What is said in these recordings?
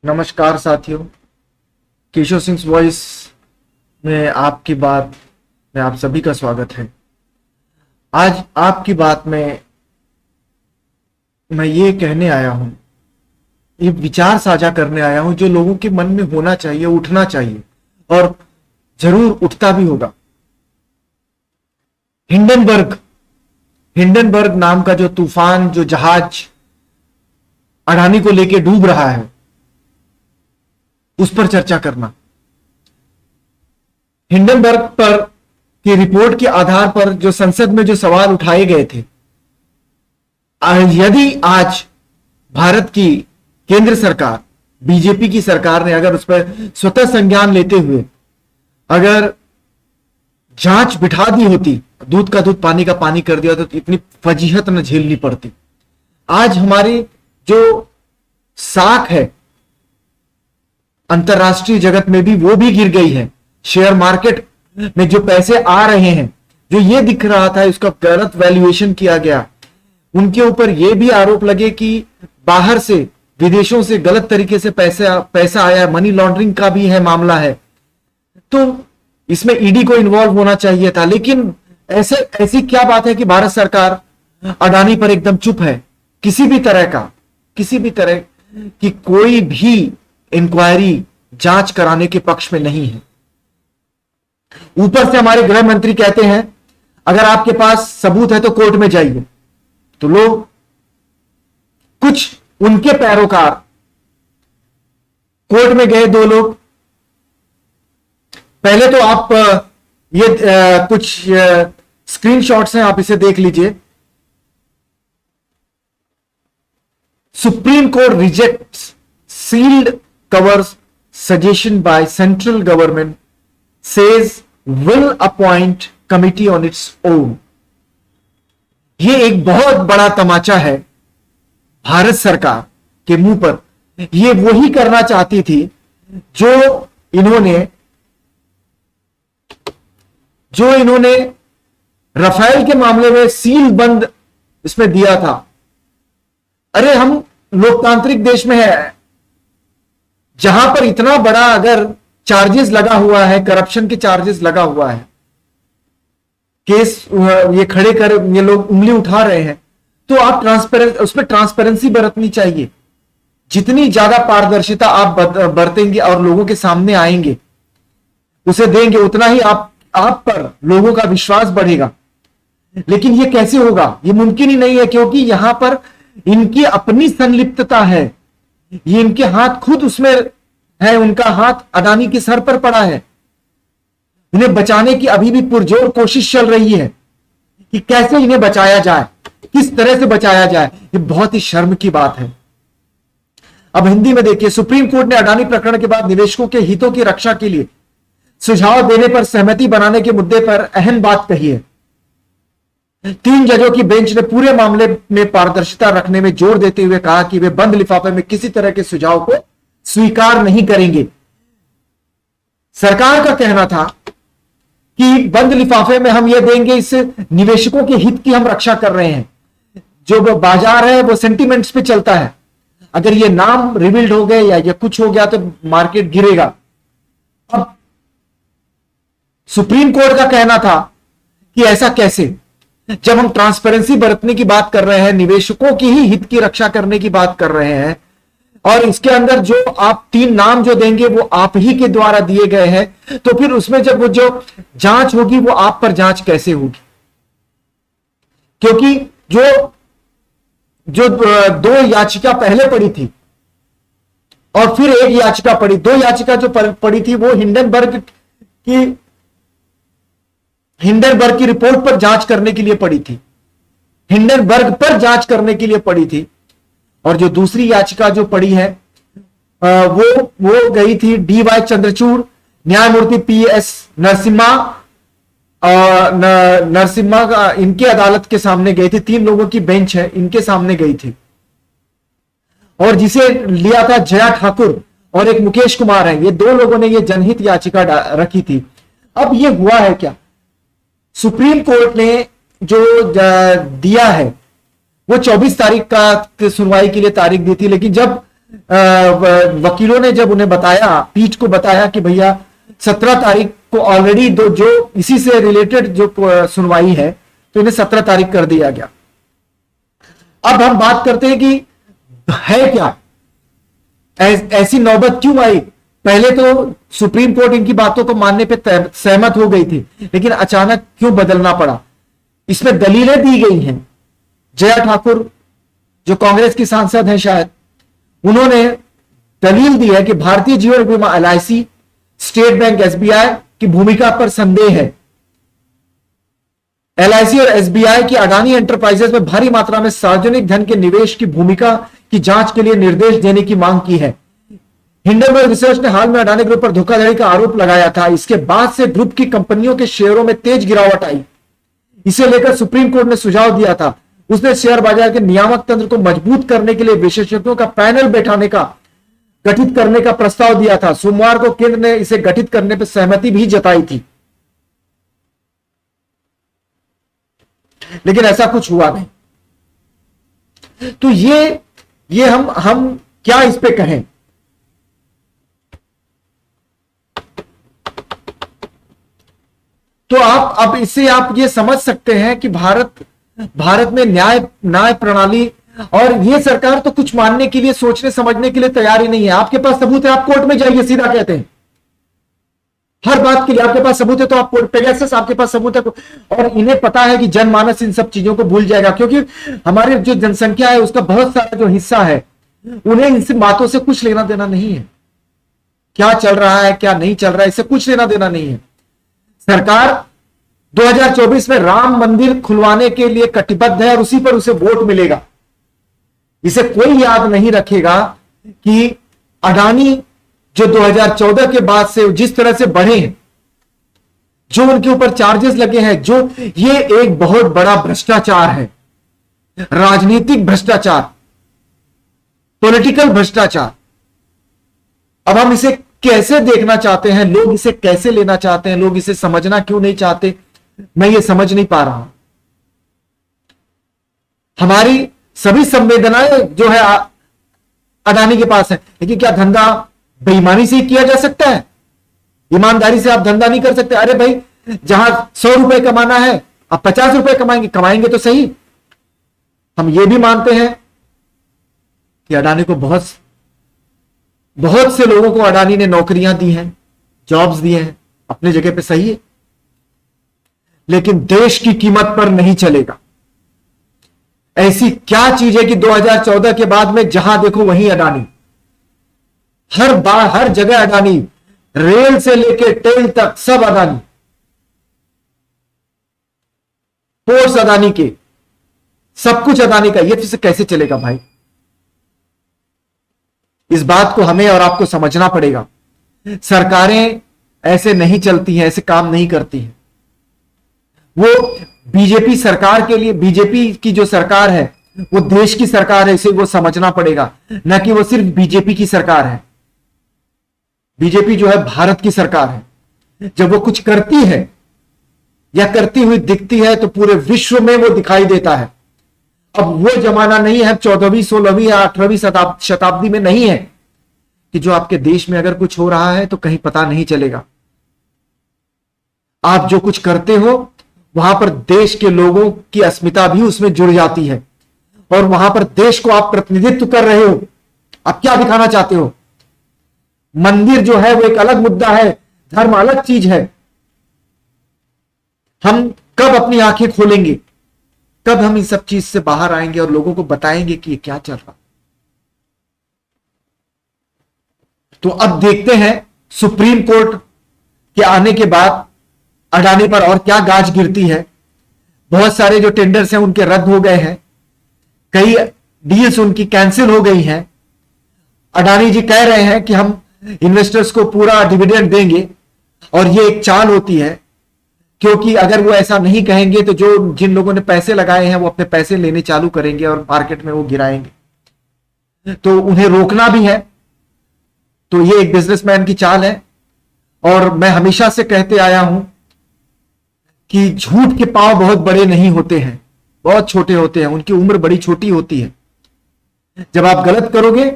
नमस्कार साथियों, केशव सिंह वॉइस में आपकी बात में आप सभी का स्वागत है। आज आपकी बात में मैं ये कहने आया हूं, ये विचार साझा करने आया हूं जो लोगों के मन में होना चाहिए, उठना चाहिए और जरूर उठता भी होगा। हिंडनबर्ग नाम का जो तूफान, जो जहाज अडानी को लेके डूब रहा है, उस पर चर्चा करना। हिंडनबर्ग पर की रिपोर्ट के आधार पर जो संसद में जो सवाल उठाए गए थे, यदि आज भारत की केंद्र सरकार, बीजेपी की सरकार ने अगर उस पर स्वतः संज्ञान लेते हुए अगर जांच बिठा दी होती, दूध का दूध पानी का पानी कर दिया, तो इतनी फजीहत न झेलनी पड़ती। आज हमारी जो साख है अंतरराष्ट्रीय जगत में भी, वो भी गिर गई है। शेयर मार्केट में जो पैसे आ रहे हैं, जो ये दिख रहा था उसका गलत वैल्यूएशन किया गया, उनके ऊपर ये भी आरोप लगे कि बाहर से, विदेशों से गलत तरीके से पैसा आया, मनी लॉन्ड्रिंग का भी है मामला है। तो इसमें ईडी को इन्वॉल्व होना चाहिए था। लेकिन ऐसी क्या बात है कि भारत सरकार अडानी पर एकदम चुप है। किसी भी तरह की कोई भी इंक्वायरी, जांच कराने के पक्ष में नहीं है। ऊपर से हमारे गृह मंत्री कहते हैं अगर आपके पास सबूत है तो कोर्ट में जाइए। तो लोग, कुछ उनके पैरोकार कोर्ट में गए, दो लोग। पहले तो आप ये कुछ स्क्रीनशॉट्स हैं, आप इसे देख लीजिए। Supreme court rejects sealed covers suggestion by central government, says will appoint committee on its own। ये एक बहुत बड़ा तमाचा है भारत सरकार के मुंह पर। ये वही करना चाहती थी जो इन्होंने राफेल के मामले में सील बंद इसमें दिया था। अरे हम लोकतांत्रिक देश में है, जहां पर इतना बड़ा अगर चार्जेस लगा हुआ है, करप्शन के चार्जेस लगा हुआ है, केस ये खड़े कर ये लोग उंगली उठा रहे हैं, तो आप उसमें ट्रांसपेरेंसी बरतनी चाहिए। जितनी ज्यादा पारदर्शिता आप बरतेंगे और लोगों के सामने आएंगे, उसे देंगे, उतना ही आप पर लोगों का विश्वास बढ़ेगा। लेकिन ये कैसे होगा? ये मुमकिन ही नहीं है, क्योंकि यहां पर इनकी अपनी संलिप्तता है। ये इनके हाथ खुद उसमें है, उनका हाथ अडानी के सर पर पड़ा है। इन्हें बचाने की अभी भी पुरजोर कोशिश चल रही है कि कैसे इन्हें बचाया जाए, किस तरह से बचाया जाए। ये बहुत ही शर्म की बात है। अब हिंदी में देखिए, सुप्रीम कोर्ट ने अडानी प्रकरण के बाद निवेशकों के हितों की रक्षा के लिए सुझाव देने पर सहमति बनाने के मुद्दे पर अहम बात कही है। 3 जजों की बेंच ने पूरे मामले में पारदर्शिता रखने में जोर देते हुए कहा कि वे बंद लिफाफे में किसी तरह के सुझाव को स्वीकार नहीं करेंगे। सरकार का कहना था कि बंद लिफाफे में हम ये देंगे, इससे निवेशकों के हित की हम रक्षा कर रहे हैं। जो बाजार है वो सेंटिमेंट्स पे चलता है। अगर ये नाम रिवील्ड हो गए या ये कुछ हो गया तो मार्केट गिरेगा। अब सुप्रीम कोर्ट का कहना था कि ऐसा कैसे, जब हम ट्रांसपेरेंसी बरतने की बात कर रहे हैं, निवेशकों की ही हित की रक्षा करने की बात कर रहे हैं, और इसके अंदर जो आप 3 नाम जो देंगे वो आप ही के द्वारा दिए गए हैं, तो फिर उसमें जब वो जो जांच होगी वो आप पर जांच कैसे होगी? क्योंकि जो 2 याचिका पहले पड़ी थी और फिर 1 याचिका पड़ी, 2 याचिका जो पड़ी थी वो हिंडनबर्ग की रिपोर्ट पर जांच करने के लिए पड़ी थी, हिंडनबर्ग पर जांच करने के लिए पड़ी थी। और जो दूसरी याचिका जो पड़ी है वो गई थी DY चंद्रचूड़, न्यायमूर्ति PS नरसिम्हा इनके अदालत के सामने गई थी। 3 लोगों की बेंच है, इनके सामने गई थी। और जिसे लिया था जया ठाकुर और एक मुकेश कुमार है, ये 2 लोगों ने ये जनहित याचिका रखी थी। अब ये हुआ है क्या? सुप्रीम कोर्ट ने जो दिया है वो 24 तारीख का सुनवाई के लिए तारीख दी थी, लेकिन जब वकीलों ने जब उन्हें बताया, पीठ को बताया कि भैया 17 तारीख को ऑलरेडी दो जो इसी से रिलेटेड जो सुनवाई है, तो इन्हें 17 तारीख कर दिया गया। अब हम बात करते हैं कि है क्या, ऐसी नौबत क्यों आई। पहले तो सुप्रीम कोर्ट इनकी बातों को मानने पे सहमत हो गई थी, लेकिन अचानक क्यों बदलना पड़ा। इसमें दलीलें दी गई हैं। जया ठाकुर जो कांग्रेस की सांसद हैं शायद, उन्होंने दलील दी है कि भारतीय जीवन बीमा LIC, स्टेट बैंक SBI की भूमिका पर संदेह है। LIC और SBI की अडानी एंटरप्राइजेस में भारी मात्रा में सार्वजनिक धन के निवेश की भूमिका की जांच के लिए निर्देश देने की मांग की है। हिंडनबर्ग रिसर्च ने हाल में अडानी ग्रुप पर धोखाधड़ी का आरोप लगाया था। इसके बाद से ग्रुप की कंपनियों के शेयरों में तेज गिरावट आई। इसे लेकर सुप्रीम कोर्ट ने सुझाव दिया था। उसने शेयर बाजार के नियामक तंत्र को मजबूत करने के लिए विशेषज्ञों का पैनल गठित करने का प्रस्ताव दिया था। सोमवार को केंद्र ने इसे गठित करने पर सहमति भी जताई थी, लेकिन ऐसा कुछ हुआ नहीं। तो ये हम क्या इस पे कहें। तो आप अब इससे आप ये समझ सकते हैं कि भारत में न्याय प्रणाली और ये सरकार तो कुछ मानने के लिए, सोचने समझने के लिए तैयार ही नहीं है। आपके पास सबूत है, आप कोर्ट में जाइए, सीधा कहते हैं हर बात के लिए। आपके पास सबूत है तो आप कोर्ट, पेगासस आपके पास सबूत है। और इन्हें पता है कि जनमानस इन सब चीजों को भूल जाएगा, क्योंकि हमारी जो जनसंख्या है उसका बहुत सारा जो हिस्सा है, उन्हें इन बातों से कुछ लेना देना नहीं है। क्या चल रहा है क्या नहीं चल रहा है, इससे कुछ लेना देना नहीं है। सरकार 2024 में राम मंदिर खुलवाने के लिए कटिबद्ध है और उसी पर उसे वोट मिलेगा। इसे कोई याद नहीं रखेगा कि अडानी जो 2014 के बाद से जिस तरह से बढ़े हैं, जो उनके ऊपर चार्जेस लगे हैं, जो ये एक बहुत बड़ा भ्रष्टाचार है, राजनीतिक भ्रष्टाचार, पॉलिटिकल भ्रष्टाचार। अब हम इसे कैसे देखना चाहते हैं, लोग इसे कैसे लेना चाहते हैं, लोग इसे समझना क्यों नहीं चाहते, मैं ये समझ नहीं पा रहा हूं। हमारी सभी संवेदनाएं जो है अडानी के पास है, लेकिन क्या धंधा बेईमानी से ही किया जा सकता है? ईमानदारी से आप धंधा नहीं कर सकते? अरे भाई, जहां 100 रुपए कमाना है आप 50 रुपए कमाएंगे तो सही। हम ये भी मानते हैं कि अडानी को बहुत से लोगों को अडानी ने नौकरियां दी हैं, जॉब्स दिए हैं, अपने जगह पे सही है, लेकिन देश की कीमत पर नहीं चलेगा। ऐसी क्या चीज है कि 2014 के बाद में जहां देखो वहीं अडानी, हर जगह अडानी, रेल से लेके टेल तक सब अडानी, पोर्ट्स अडानी के, सब कुछ अडानी का। ये तो कैसे चलेगा भाई? इस बात को हमें और आपको समझना पड़ेगा। सरकारें ऐसे नहीं चलती हैं, ऐसे काम नहीं करती हैं। वो बीजेपी सरकार के लिए, बीजेपी की जो सरकार है वो देश की सरकार है, इसे वो समझना पड़ेगा, न कि वो सिर्फ बीजेपी की सरकार है। बीजेपी जो है भारत की सरकार है। जब वो कुछ करती है या करती हुई दिखती है तो पूरे विश्व में वो दिखाई देता है। अब वो जमाना नहीं है, 14वीं 16वीं या 18वीं शताब्दी में नहीं है कि जो आपके देश में अगर कुछ हो रहा है तो कहीं पता नहीं चलेगा। आप जो कुछ करते हो वहां पर देश के लोगों की अस्मिता भी उसमें जुड़ जाती है, और वहां पर देश को आप प्रतिनिधित्व कर रहे हो। आप क्या दिखाना चाहते हो? मंदिर जो है वो एक अलग मुद्दा है, धर्म अलग चीज है। हम कब अपनी आंखें खोलेंगे, कब हम इन सब चीज से बाहर आएंगे और लोगों को बताएंगे कि ये क्या चल रहा? तो अब देखते हैं सुप्रीम कोर्ट के आने के बाद अडानी पर और क्या गाज गिरती है। बहुत सारे जो टेंडर्स हैं उनके रद्द हो गए हैं, कई डील्स उनकी कैंसिल हो गई हैं। अडानी जी कह रहे हैं कि हम इन्वेस्टर्स को पूरा डिविडेंड देंगे, और ये एक चाल होती है, क्योंकि अगर वो ऐसा नहीं कहेंगे तो जो जिन लोगों ने पैसे लगाए हैं वो अपने पैसे लेने चालू करेंगे और मार्केट में वो गिराएंगे। तो उन्हें रोकना भी है। तो ये एक बिजनेसमैन की चाल है। और मैं हमेशा से कहते आया हूं कि झूठ के पांव बहुत बड़े नहीं होते हैं, बहुत छोटे होते हैं, उनकी उम्र बड़ी छोटी होती है। जब आप गलत करोगे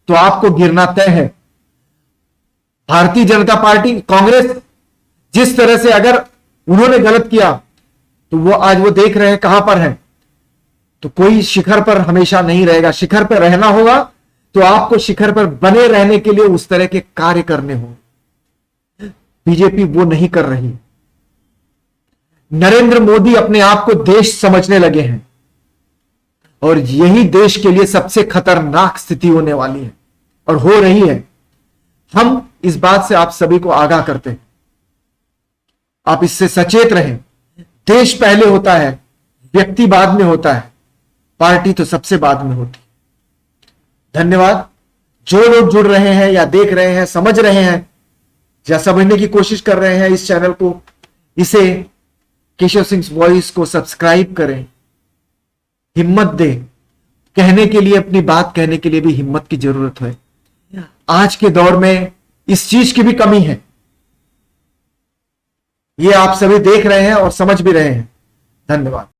तो आपको गिरना तय है। भारतीय जनता पार्टी, कांग्रेस जिस तरह से अगर उन्होंने गलत किया तो वो आज वो देख रहे हैं कहां पर है। तो कोई शिखर पर हमेशा नहीं रहेगा, शिखर पर रहना होगा तो आपको शिखर पर बने रहने के लिए उस तरह के कार्य करने होंगे। बीजेपी वो नहीं कर रही। नरेंद्र मोदी अपने आप को देश समझने लगे हैं और यही देश के लिए सबसे खतरनाक स्थिति होने वाली है और हो रही है। हम इस बात से आप सभी को आगाह करते हैं, आप इससे सचेत रहें। देश पहले होता है, व्यक्ति बाद में होता है, पार्टी तो सबसे बाद में होती है। धन्यवाद। जो लोग जुड़ रहे हैं या देख रहे हैं, समझ रहे हैं या समझने की कोशिश कर रहे हैं इस चैनल को, इसे केशव सिंह वॉइस को सब्सक्राइब करें। हिम्मत दे, कहने के लिए, अपनी बात कहने के लिए भी हिम्मत की जरूरत है। आज के दौर में इस चीज की भी कमी है। ये आप सभी देख रहे हैं और समझ भी रहे हैं। धन्यवाद।